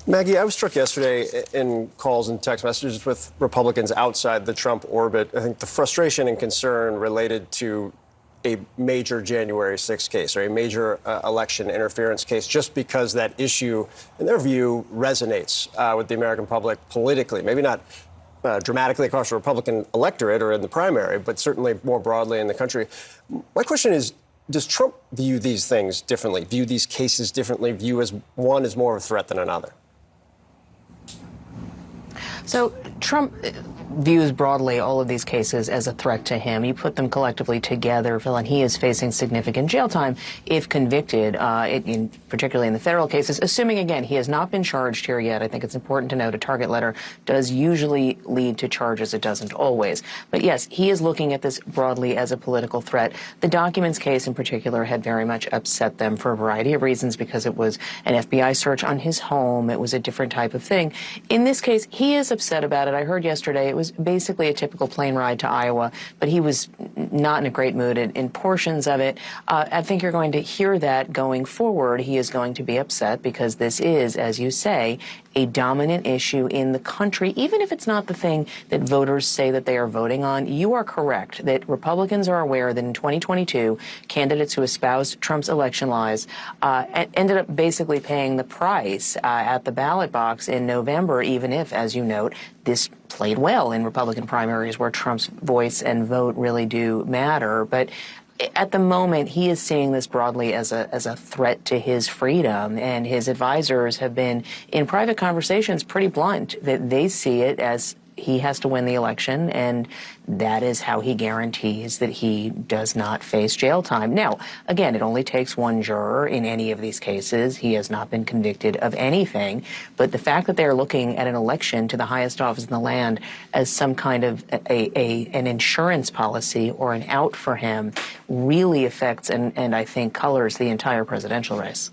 Maggie, I was struck yesterday in calls and text messages with Republicans outside the Trump orbit. I think the frustration and concern related to a major January 6th case or a major election interference case, just because that issue, in their view, resonates with the American public politically. Maybe not dramatically across the Republican electorate or in the primary, but certainly more broadly in the country. My question is, does Trump view these things differently, view these cases differently, view as one as more of a threat than another? So Trump views broadly all of these cases as a threat to him. You put them collectively together, Phil, and he is facing significant jail time if convicted, particularly in the federal cases, assuming, again, he has not been charged here yet. I think it's important to note a target letter does usually lead to charges. It doesn't always. But yes, he is looking at this broadly as a political threat. The documents case in particular had very much upset them for a variety of reasons, because it was an FBI search on his home. It was a different type of thing. In this case, he is upset about it. I heard yesterday it was basically a typical plane ride to Iowa, but he was not in a great mood in portions of it. I think you're going to hear that going forward. He is going to be upset because this is, as you say, a dominant issue in the country, even if it's not the thing that voters say that they are voting on. You are correct that Republicans are aware that in 2022, candidates who espoused Trump's election lies ended up basically paying the price at the ballot box in November, even if, as you note, this played well in Republican primaries where Trump's voice and vote really do matter. But at the moment, he is seeing this broadly as a threat to his freedom, and his advisors have been, in private conversations, pretty blunt that they see it as he has to win the election, and that is how he guarantees that he does not face jail time. Now, again, it only takes one juror in any of these cases. He has not been convicted of anything, but the fact that they're looking at an election to the highest office in the land as some kind of an insurance policy or an out for him really affects and I think colors the entire presidential race.